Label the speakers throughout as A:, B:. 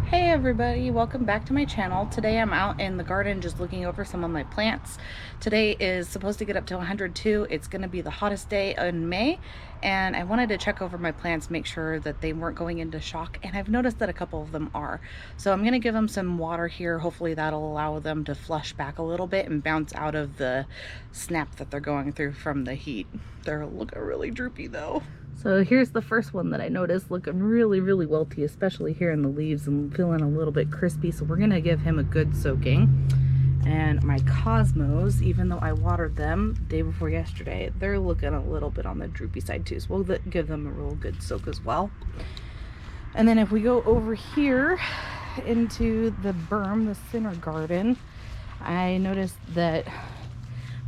A: Hey everybody, welcome back to my channel. Today I'm out in the garden just looking over some of my plants. Today is supposed to get up to 102. It's going to be the hottest day in May, and I wanted to check over my plants, make sure that they weren't going into shock, and I've noticed that a couple of them are. So I'm going to give them some water here. Hopefully that'll allow them to flush back a little bit and bounce out of the snap that they're going through from the heat. They're looking really droopy though. So here's the first one that I noticed looking really wilty, especially here in the leaves, and feeling a little bit crispy. So we're gonna give him a good soaking. And my cosmos, even though I watered them day before yesterday, they're looking a little bit on the droopy side too. So we'll give them a real good soak as well. And then if we go over here into the berm, the center garden, I noticed that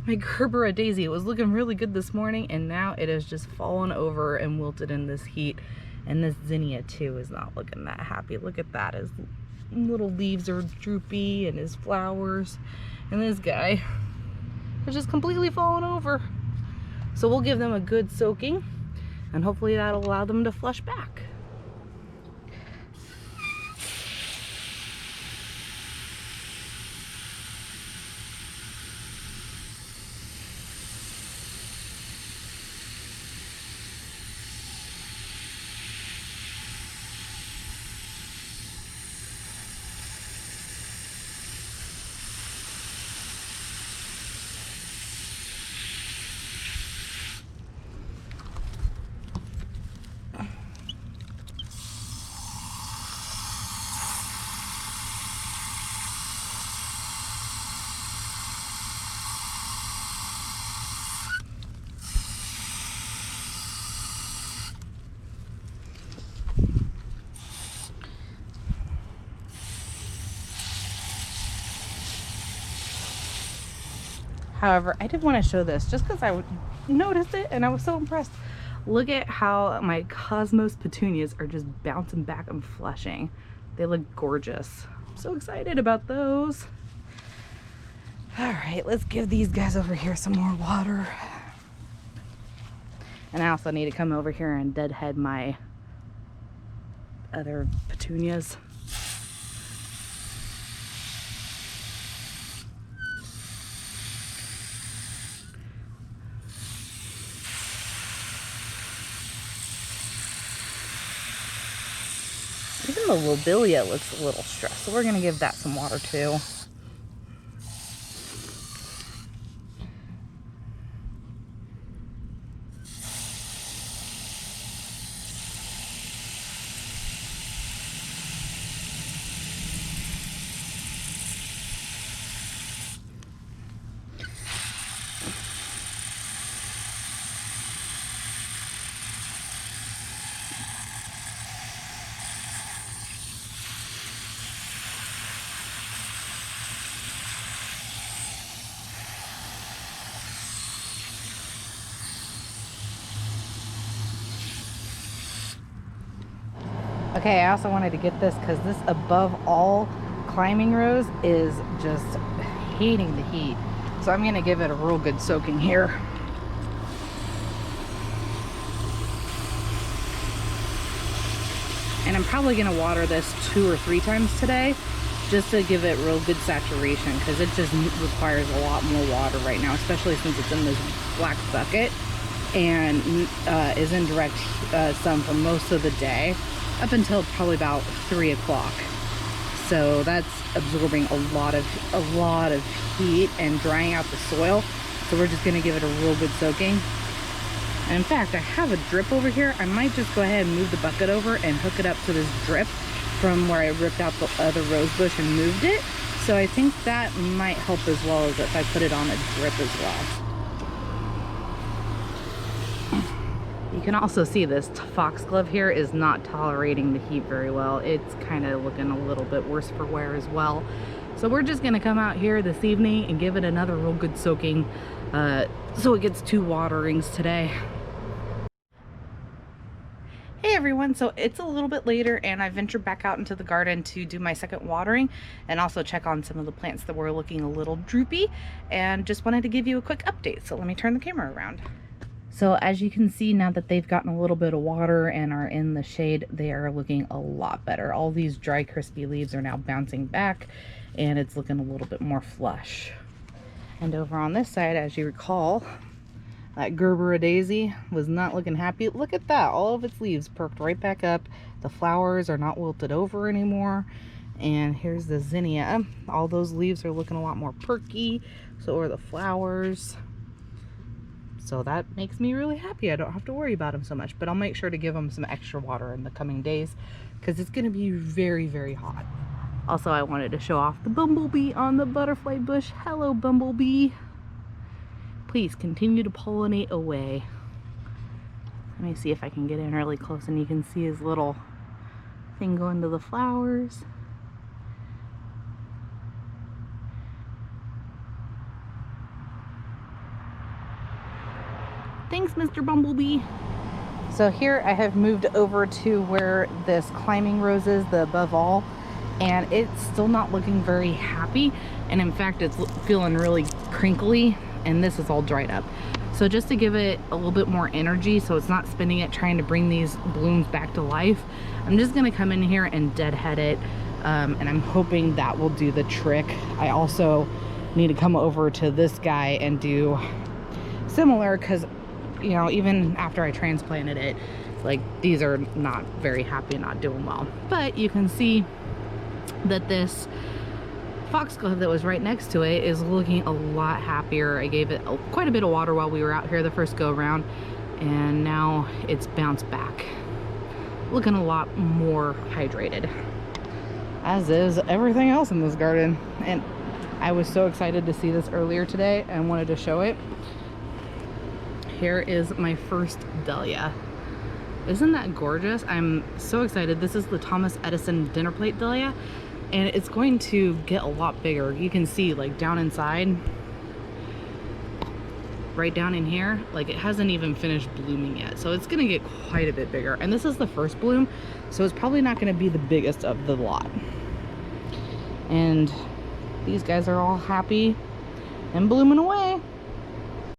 A: my Gerbera daisy, it was looking really good this morning, and now it has just fallen over and wilted in this heat. And this zinnia too is not looking that happy. Look at that, his little leaves are droopy and his flowers, and this guy has just completely fallen over. So we'll give them a good soaking, and hopefully that'll allow them to flush back. However, I did want to show this just because I noticed it and I was so impressed. Look at how my Cosmos petunias are just bouncing back and flushing. They look gorgeous. I'm so excited about those. All right, let's give these guys over here some more water. And I also need to come over here and deadhead my other petunias. Even the lobelia looks a little stressed, so we're gonna give that some water too. Okay, I also wanted to get this because this above all climbing rose is just hating the heat. So I'm gonna give it a real good soaking here. And I'm probably gonna water this 2 or 3 times today just to give it real good saturation, because it just requires a lot more water right now, especially since it's in this black bucket and is in direct sun for most of the day up until probably about 3 o'clock. So that's absorbing a lot of heat and drying out the soil. So we're just gonna give it a real good soaking. And in fact, I have a drip over here. I might just go ahead and move the bucket over and hook it up to this drip from where I ripped out the other rose bush and moved it. So I think that might help as well as if I put it on a drip as well. You can also see this foxglove here is not tolerating the heat very well. It's kind of looking a little bit worse for wear as well. So we're just gonna come out here this evening and give it another real good soaking so it gets 2 waterings today. Hey everyone, so it's a little bit later and I ventured back out into the garden to do my second watering and also check on some of the plants that were looking a little droopy, and just wanted to give you a quick update. So let me turn the camera around. So as you can see, now that they've gotten a little bit of water and are in the shade, they are looking a lot better. All these dry, crispy leaves are now bouncing back and it's looking a little bit more flush. And over on this side, as you recall, that Gerbera daisy was not looking happy. Look at that, all of its leaves perked right back up. The flowers are not wilted over anymore. And here's the zinnia. All those leaves are looking a lot more perky. So are the flowers. So that makes me really happy. I don't have to worry about them so much, but I'll make sure to give them some extra water in the coming days because it's going to be very, very hot. Also, I wanted to show off the bumblebee on the butterfly bush. Hello, bumblebee. Please continue to pollinate away. Let me see if I can get in really close and you can see his little thing go into the flowers. Thanks, Mr. Bumblebee. So here I have moved over to where this climbing rose is, the above all, and it's still not looking very happy. And in fact, it's feeling really crinkly, and this is all dried up. So just to give it a little bit more energy so it's not spinning it trying to bring these blooms back to life, I'm just gonna come in here and deadhead it, and I'm hoping that will do the trick. I also need to come over to this guy and do similar, because you know, even after I transplanted it, like, these are not very happy, not doing well. But you can see that this foxglove that was right next to it is looking a lot happier. I gave it quite a bit of water while we were out here the first go around, and now it's bounced back, looking a lot more hydrated, as is everything else in this garden. And I was so excited to see this earlier today and wanted to show it. Here is my first dahlia. Isn't that gorgeous? I'm so excited. This is the Thomas Edison dinner plate dahlia, and it's going to get a lot bigger. You can see, like, down inside, right down in here, like, it hasn't even finished blooming yet. So it's gonna get quite a bit bigger. And this is the first bloom, so it's probably not gonna be the biggest of the lot. And these guys are all happy and blooming away.